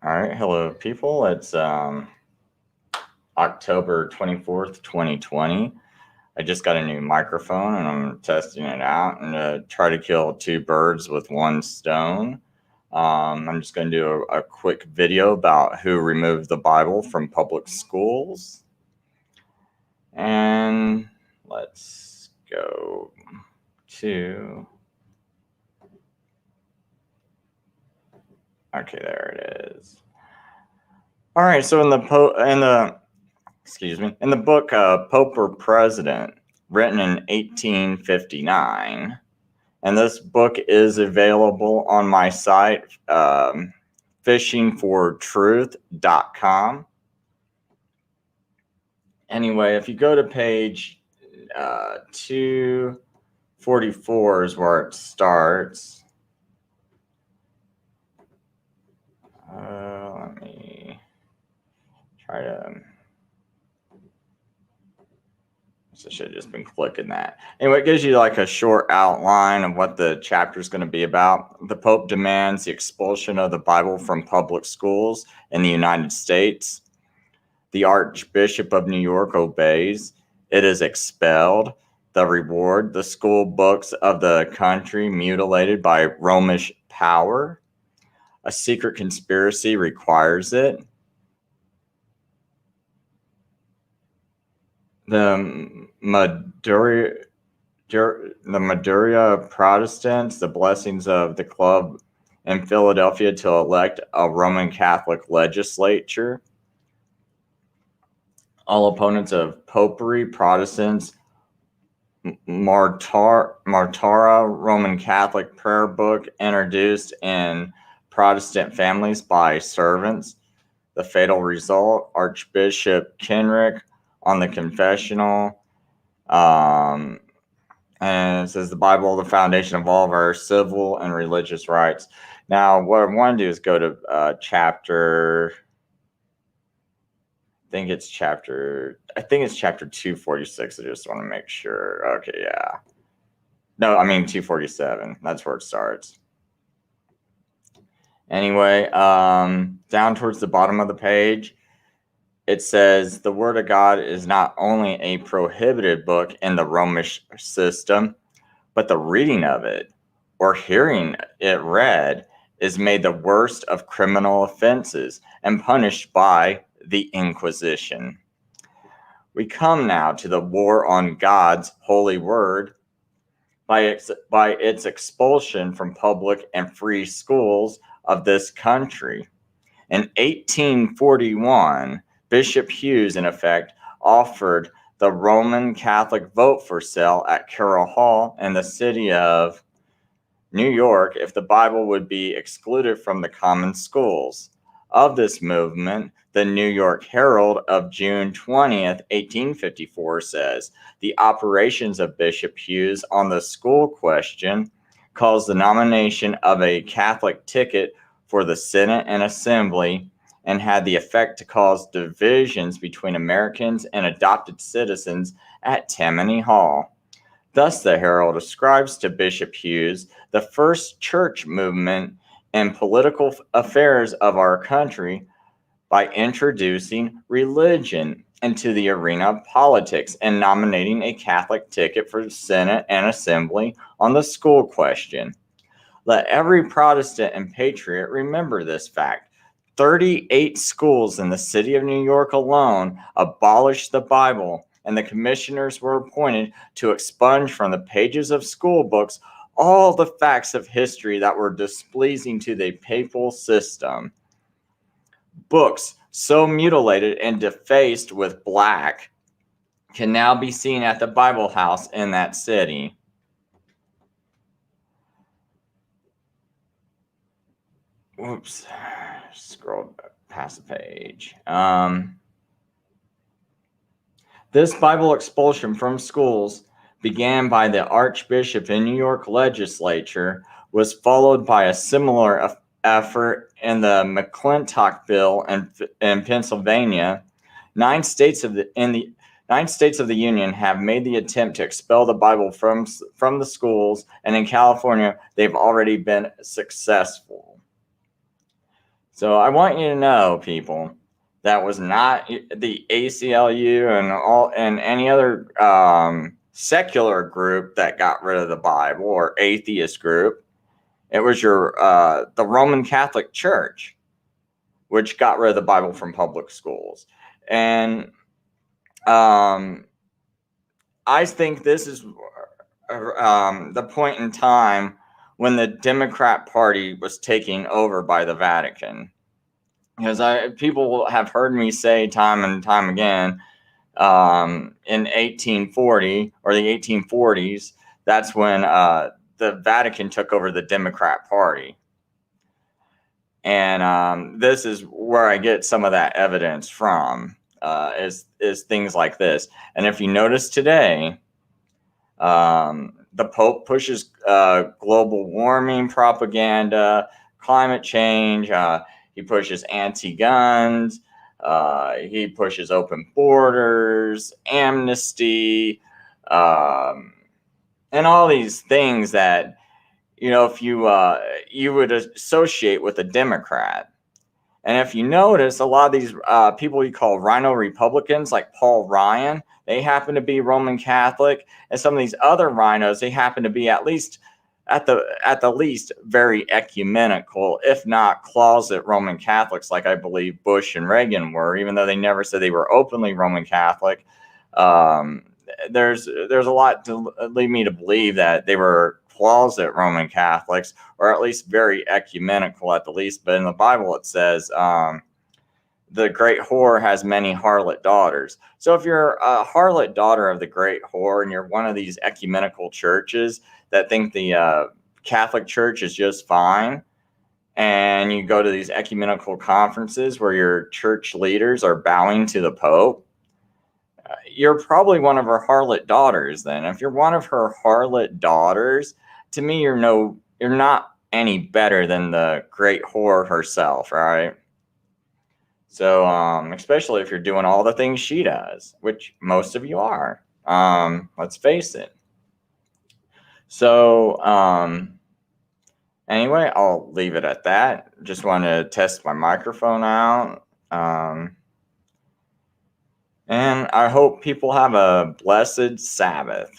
All right, hello people. It's October 24th, 2020. I just got a new microphone and I'm testing it out and try to kill two birds with one stone. I'm just going to do a quick video about who removed the Bible from public schools. And let's go to... Okay, there it is. All right, so in the book Pope or President, written in 1859, and this book is available on my site, fishingfortruth.com. Anyway, if you go to page 244 is where it starts. Let me try to... So I should have just been clicking that. Anyway, it gives you like a short outline of what the chapter is going to be about. The Pope demands the expulsion of the Bible from public schools in the United States. The Archbishop of New York obeys. It is expelled. The reward, the school books of the country mutilated by Romish power. A secret conspiracy requires it. The Maduria Protestants, the blessings of the club in Philadelphia to elect a Roman Catholic legislature. All opponents of popery, Protestants, Martara, Roman Catholic prayer book introduced in Protestant families by servants. The fatal result, Archbishop Kenrick on the confessional, and it says the Bible, the foundation of all of our civil and religious rights. Now, what I want to do is go to chapter 246. I just want to make sure. Okay, yeah. No, I mean 247. That's where it starts. Anyway, down towards the bottom of the page, it says the Word of God is not only a prohibited book in the Romish system, but the reading of it or hearing it read is made the worst of criminal offenses and punished by the Inquisition. We come now to the war on God's holy word by its expulsion from public and free schools of this country. In 1841, Bishop Hughes, in effect, offered the Roman Catholic vote for sale at Carroll Hall in the city of New York if the Bible would be excluded from the common schools. Of this movement, the New York Herald of June 20th, 1854 says, the operations of Bishop Hughes on the school question calls the nomination of a Catholic ticket for the Senate and Assembly and had the effect to cause divisions between Americans and adopted citizens at Tammany Hall. Thus, the Herald ascribes to Bishop Hughes the first church movement in political affairs of our country by introducing religion into the arena of politics and nominating a Catholic ticket for the Senate and Assembly on the school question. Let every Protestant and patriot remember this fact. 38 schools in the city of New York alone abolished the Bible, and the commissioners were appointed to expunge from the pages of school books all the facts of history that were displeasing to the papal system. Books so mutilated and defaced with black can now be seen at the Bible House in that city. Whoops, scroll past the page. This Bible expulsion from schools began by the Archbishop in New York legislature was followed by a similar effort in the McClintock bill in Pennsylvania. 9 states of the Union have made the attempt to expel the Bible from the schools, and in California, they've already been successful. So I want you to know, people, that was not the ACLU and any other secular group that got rid of the Bible, or atheist group. It was the Roman Catholic Church, which got rid of the Bible from public schools. And I think this is the point in time when the Democrat Party was taken over by the Vatican. Because people have heard me say time and time again, in 1840 or the 1840s, that's when the Vatican took over the Democrat Party. And this is where I get some of that evidence from, is things like this. And if you notice today, the Pope pushes global warming propaganda, climate change. He pushes anti-guns. He pushes open borders, amnesty, and all these things that, if you would associate with a Democrat. And if you notice, a lot of these people you call Rhino Republicans, like Paul Ryan, they happen to be Roman Catholic, and some of these other rhinos, they happen to be at the least very ecumenical, if not closet Roman Catholics, like I believe Bush and Reagan were, even though they never said they were openly Roman Catholic. There's a lot to lead me to believe that they were closet Roman Catholics, or at least very ecumenical at the least. But in the Bible it says the great whore has many harlot daughters. So if you're a harlot daughter of the great whore, and you're one of these ecumenical churches that think the Catholic Church is just fine, and you go to these ecumenical conferences where your church leaders are bowing to the Pope, you're probably one of her harlot daughters. Then if you're one of her harlot daughters, to me, you're not any better than the great whore herself, right? So especially if you're doing all the things she does, which most of you are, let's face it. So anyway, I'll leave it at that. Just wanted to test my microphone out. And I hope people have a blessed Sabbath.